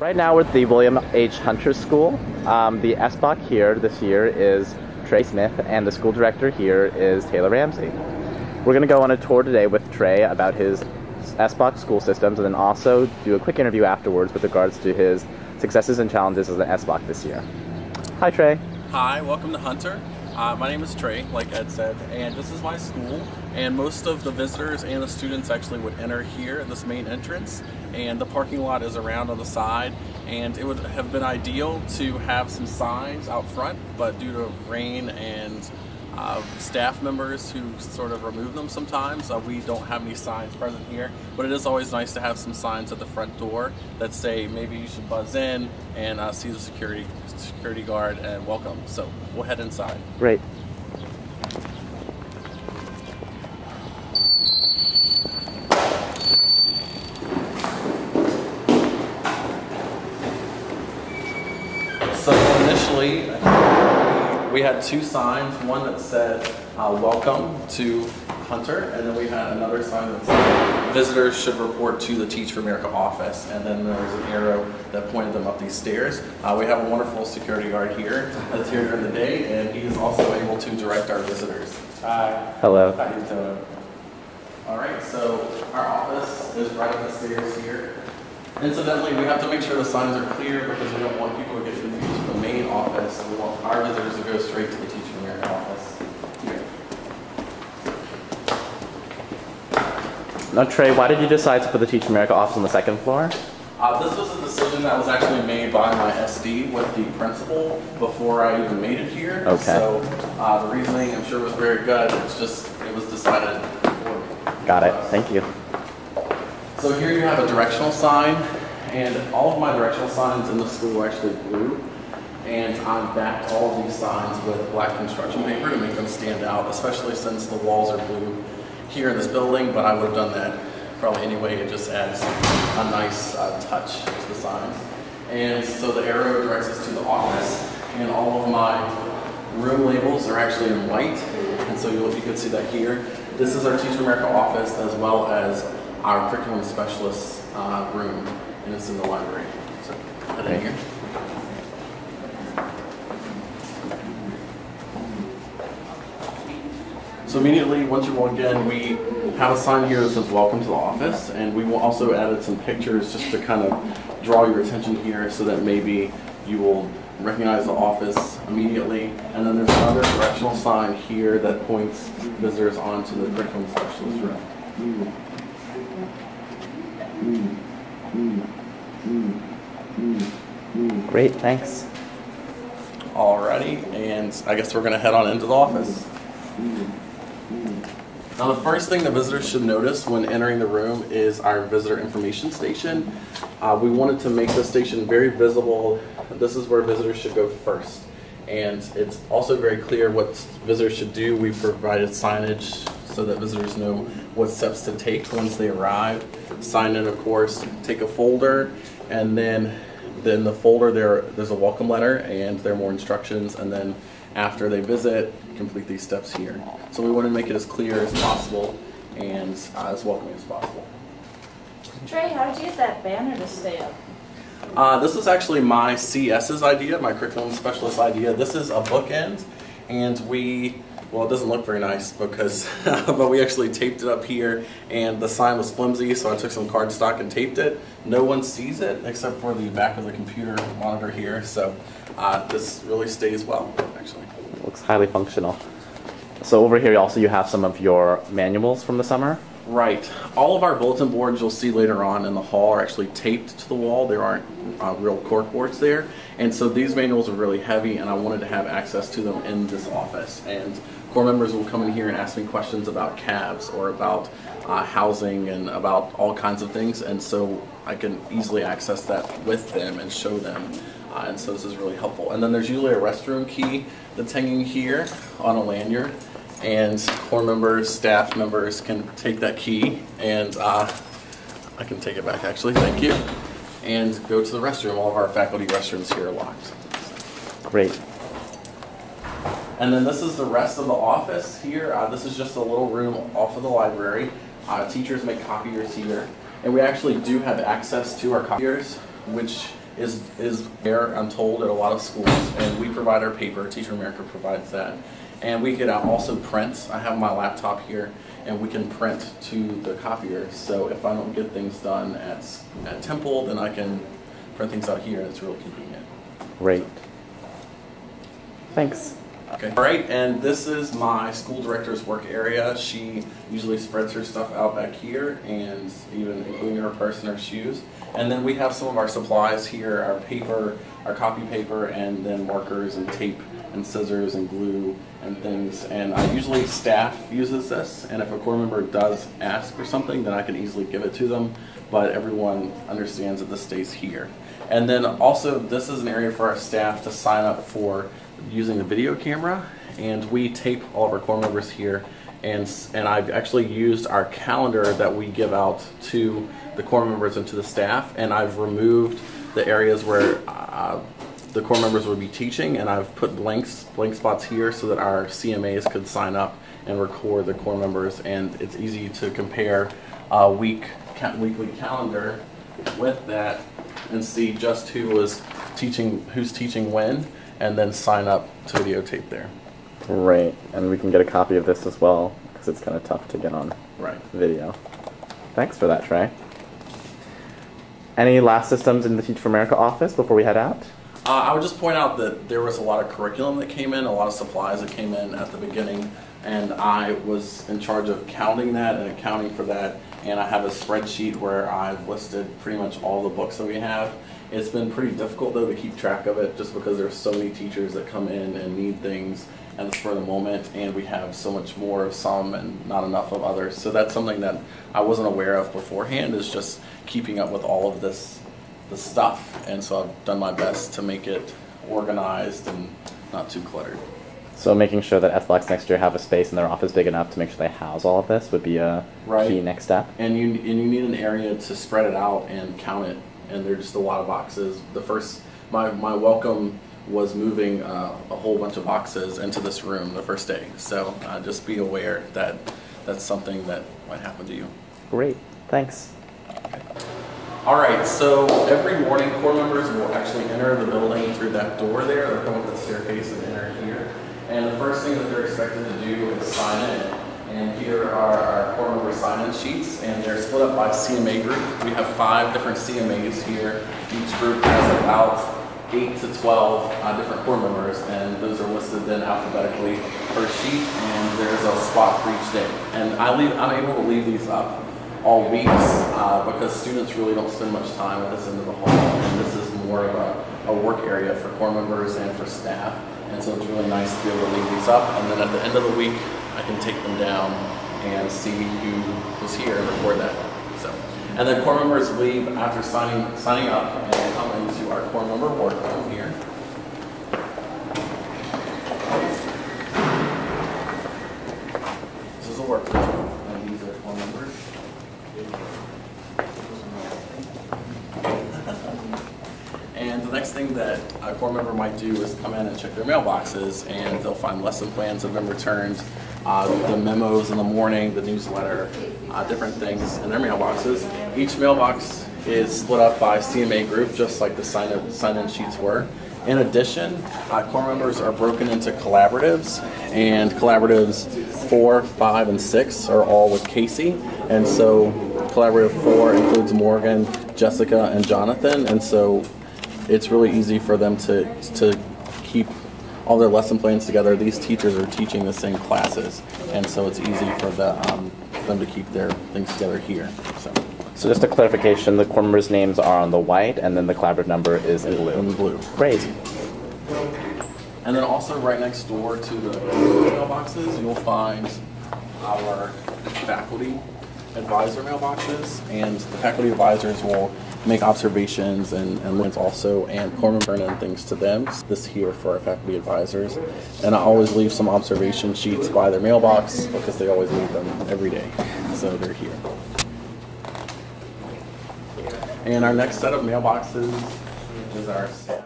Right now we're at the William H. Hunter School. The SBOC here this year is Trey Smith, and the school director here is Taylor Ramsey. We're going to go on a tour today with Trey about his SBOC school systems, and then also do a quick interview afterwards with regards to his successes and challenges as an SBOC this year. Hi, Trey. Hi, welcome to Hunter. My name is Trey, like Ed said, and this is my school, and most of the visitors and the students actually would enter here at this main entrance, and the parking lot is around on the side, and it would have been ideal to have some signs out front, but due to rain and staff members who sort of remove them sometimes, we don't have any signs present here, but it is always nice to have some signs at the front door that say maybe you should buzz in and see the security guard and welcome. So we'll head inside. Great. So initially, we had two signs, one that said welcome to Hunter, and then we had another sign that said visitors should report to the Teach for America office, and then there was an arrow that pointed them up these stairs. We have a wonderful security guard here that's here during the day, and he is also able to direct our visitors. Hi. Hello. How you doing? All right, so our office is right up the stairs here. Incidentally, we have to make sure the signs are clear because we don't want people to get confused with the main office. We want our visitors to go straight to the Teach for America office here. Now, Trey, why did you decide to put the Teach for America office on the second floor? This was a decision that was actually made by my SD with the principal before I even made it here. Okay. So the reasoning, I'm sure, was very good. It's just, it was decided before. Got it. Thank you. So here you have a directional sign, and all of my directional signs in the school are actually blue. And I've backed all of these signs with black construction paper to make them stand out, especially since the walls are blue here in this building, but I would have done that probably anyway. It just adds a nice touch to the signs. And so the arrow directs us to the office, and all of my room labels are actually in white, and so you can see that here. This is our Teach for America office, as well as our curriculum specialist room, and it's in the library. So head in here. So immediately, once you walk in, we have a sign here that says welcome to the office, and we will also added some pictures just to kind of draw your attention here so that maybe you will recognize the office immediately. And then there's another directional sign here that points visitors onto the curriculum specialist room. Great, thanks. Alrighty, and I guess we're going to head on into the office. Now the first thing the visitors should notice when entering the room is our visitor information station. We wanted to make this station very visible. This is where visitors should go first. And it's also very clear what visitors should do. We provided signage so that visitors know what steps to take once they arrive. Sign in, of course, take a folder, and then the folder there's a welcome letter, and there are more instructions, and then after they visit, complete these steps here. So we want to make it as clear as possible and as welcoming as possible. Trey, how did you get that banner to stay up? This is actually my CS's idea, my curriculum specialist idea. This is a bookend, and well, it doesn't look very nice because, but we actually taped it up here, and the sign was flimsy, so I took some cardstock and taped it. No one sees it except for the back of the computer monitor here, so this really stays well, actually. It looks highly functional. So over here also you have some of your manuals from the summer? Right. All of our bulletin boards you'll see later on in the hall are actually taped to the wall. There aren't real cork boards there. And so these manuals are really heavy, and I wanted to have access to them in this office. And core members will come in here and ask me questions about cabs or about housing and about all kinds of things. And so I can easily access that with them and show them. And so this is really helpful. And then there's usually a restroom key that's hanging here on a lanyard. And core members, staff members can take that key, and I can take it back actually, thank you, and go to the restroom. All of our faculty restrooms here are locked. Great. And then this is the rest of the office here. This is just a little room off of the library. Teachers make copiers here, and we actually do have access to our copiers, which is there, I'm told, at a lot of schools, and we provide our paper. Teacher America provides that. And we could also print. I have my laptop here, and we can print to the copier. So if I don't get things done at Temple, then I can print things out here, and it's real convenient. Great. Thanks. Okay. All right, and this is my school director's work area. She usually spreads her stuff out back here, and even including her purse and her shoes. And then we have some of our supplies here, our paper, our copy paper, and then markers and tape and scissors and glue and things. And usually staff uses this, and if a core member does ask for something, then I can easily give it to them, but everyone understands that this stays here. And then also, this is an area for our staff to sign up for using the video camera, and we tape all of our core members here, and I've actually used our calendar that we give out to the core members and to the staff, and I've removed the areas where the core members would be teaching, and I've put blank spots here so that our CMAs could sign up and record the core members, and it's easy to compare a weekly calendar with that and see just who's teaching when, and then sign up to videotape there. Right, and we can get a copy of this as well, because it's kind of tough to get on video. Thanks for that, Trey. Any last systems in the Teach for America office before we head out? I would just point out that there was a lot of curriculum that came in, a lot of supplies that came in at the beginning, and I was in charge of counting that and accounting for that, and I have a spreadsheet where I've listed pretty much all the books that we have. It's been pretty difficult though to keep track of it, just because there's so many teachers that come in and need things at the spur of the moment, and we have so much more of some and not enough of others. So that's something that I wasn't aware of beforehand, is just keeping up with all of the stuff. And so I've done my best to make it organized and not too cluttered. So making sure that athletics next year have a space in their office big enough to make sure they house all of this would be a key next step. And you need an area to spread it out and count it. And there's just a lot of boxes. My welcome was moving a whole bunch of boxes into this room the first day. So just be aware that that's something that might happen to you. Great, thanks. Okay. All right, so every morning core members will actually enter the building through that door there. They'll come up the staircase and enter here. And the first thing that they're expected to do is sign in. And here are our core member sign-in sheets, and they're split up by CMA group. We have 5 different CMAs here. Each group has about 8 to 12 different core members, and those are listed then alphabetically per sheet, and there's a spot for each day. And I'm able to leave these up all weeks because students really don't spend much time at this end of the hall, and this is more of a work area for core members and for staff. And so it's really nice to be able to leave these up, and then at the end of the week, I can take them down and see who was here and record that. So, and then core members leave after signing up, and they come into our core member workroom here. This is a workroom, and these are core members. And the next thing that a core member might do is come in and check their mailboxes, and they'll find lesson plans that have been returned, the memos in the morning, the newsletter, different things in their mailboxes. Each mailbox is split up by CMA group, just like the sign-in sheets were. In addition, core members are broken into collaboratives, and collaboratives 4, 5, and 6 are all with Casey. And so collaborative 4 includes Morgan, Jessica, and Jonathan, and so it's really easy for them to keep all their lesson plans together. These teachers are teaching the same classes, and so it's easy for them to keep their things together here. So just a clarification, the core members' names are on the white, and then the collaborative number is in blue. In blue. Great. And then also right next door to the mailboxes, you'll find our faculty advisor mailboxes, and the faculty advisors will make observations and links also, and core member and things to them. This here for our faculty advisors, and I always leave some observation sheets by their mailbox because they always need them every day, so they're here. And our next set of mailboxes is our staff.